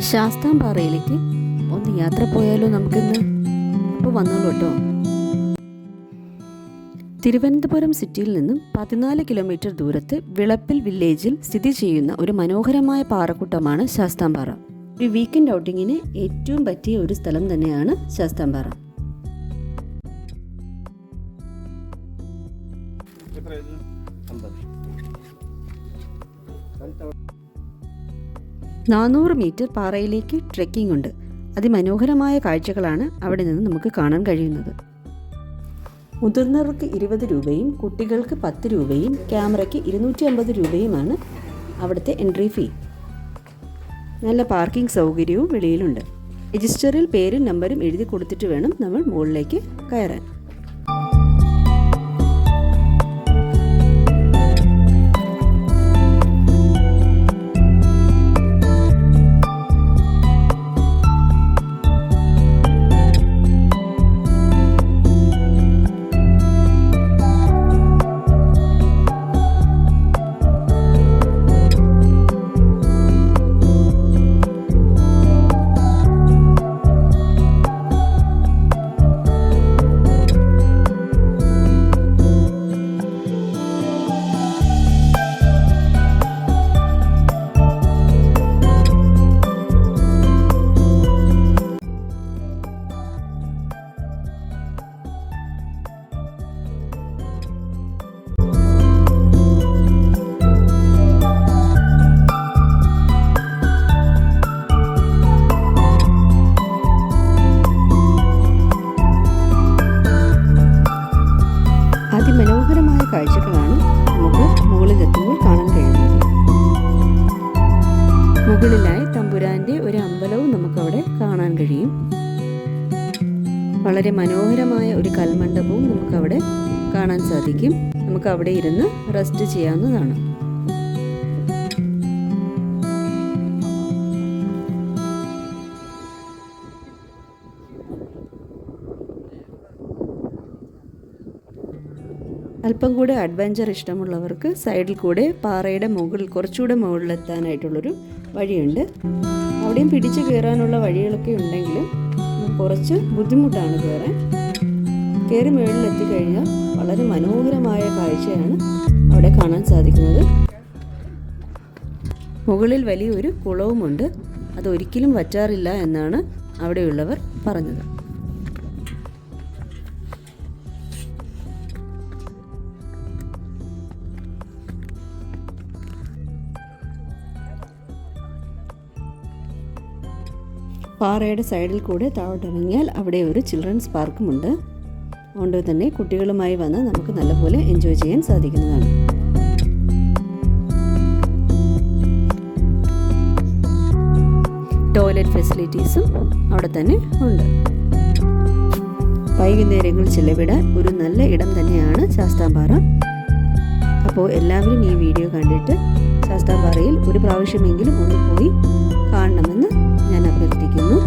ശാസ്താംപാറയിലേക്ക് ഒന്ന് യാത്ര പോയാലോ നമുക്കിന്ന്? അപ്പോൾ വന്നോളൂ കേട്ടോ. തിരുവനന്തപുരം സിറ്റിയിൽ നിന്നും 14 കിലോമീറ്റർ ദൂരത്ത് വിളപ്പിൽ വില്ലേജിൽ സ്ഥിതി ചെയ്യുന്ന ഒരു മനോഹരമായ പാറക്കൂട്ടമാണ് ശാസ്താംപാറ. ഒരു വീക്കെൻഡ് ഔട്ടിങ്ങിന് ഏറ്റവും പറ്റിയ ഒരു സ്ഥലം തന്നെയാണ് ശാസ്താംപാറ. നാനൂറ് മീറ്റർ പാറയിലേക്ക് ട്രെക്കിംഗ് ഉണ്ട്. അതിമനോഹരമായ കാഴ്ചകളാണ് അവിടെ നിന്ന് നമുക്ക് കാണാൻ കഴിയുന്നത്. മുതിർന്നവർക്ക് 20 രൂപയും കുട്ടികൾക്ക് 10 രൂപയും ക്യാമറയ്ക്ക് 250 രൂപയുമാണ് അവിടുത്തെ എൻട്രി ഫീ. നല്ല പാർക്കിംഗ് സൗകര്യവും വെളിയിലുണ്ട്. രജിസ്റ്ററിൽ പേരും നമ്പരും എഴുതി കൊടുത്തിട്ട് വേണം നമ്മൾ മുകളിലേക്ക് കയറാൻ. അതിമനോഹരമായ കാഴ്ചകളാണ് നമുക്ക് മുകളിലെത്തുമ്പോൾ കാണാൻ കഴിയുന്നത്. മുകളിലായി തമ്പുരാന്റെ ഒരു അമ്പലവും നമുക്കവിടെ കാണാൻ കഴിയും. വളരെ മനോഹരമായ ഒരു കൽമണ്ഡപവും നമുക്കവിടെ കാണാൻ സാധിക്കും. നമുക്ക് അവിടെ ഇരുന്ന് റെസ്റ്റ് ചെയ്യാവുന്നതാണ്. അല്പം കൂടെ അഡ്വഞ്ചർ ഇഷ്ടമുള്ളവർക്ക് സൈഡിൽ കൂടെ പാറയുടെ മുകളിൽ കുറച്ചുകൂടെ മുകളിലെത്താനായിട്ടുള്ളൊരു വഴിയുണ്ട്. അവിടെയും പിടിച്ച് കയറാനുള്ള വഴികളൊക്കെ ഉണ്ടെങ്കിലും കുറച്ച് ബുദ്ധിമുട്ടാണ് കയറാൻ. കയറി മുകളിലെത്തിക്കഴിഞ്ഞാൽ വളരെ മനോഹരമായ കാഴ്ചയാണ് അവിടെ കാണാൻ സാധിക്കുന്നത്. മുകളിൽ വലിയൊരു കുളവുമുണ്ട്. അതൊരിക്കലും വറ്റാറില്ല എന്നാണ് അവിടെയുള്ളവർ പറഞ്ഞത്. പാറയുടെ സൈഡിൽ കൂടെ താഴോട്ടിറങ്ങിയാൽ അവിടെ ഒരു ചിൽഡ്രൻസ് പാർക്കുമുണ്ട്. അതുകൊണ്ട് തന്നെ കുട്ടികളുമായി വന്ന് നമുക്ക് നല്ലപോലെ എൻജോയ് ചെയ്യാൻ സാധിക്കുന്നതാണ്. ടോയ്ലറ്റ് ഫെസിലിറ്റീസും അവിടെ തന്നെ ഉണ്ട്. വൈകുന്നേരങ്ങൾ ചിലവിടാൻ ഒരു നല്ല ഇടം തന്നെയാണ് ശാസ്താംപാറ. അപ്പോൾ എല്ലാവരും ഈ വീഡിയോ കണ്ടിട്ട് ശാസ്താംപാറയിൽ ഒരു പ്രാവശ്യമെങ്കിലും ഒന്ന് പോയി കാണണമെന്ന് ഞാൻ അഭ്യർത്ഥിക്കുന്നു.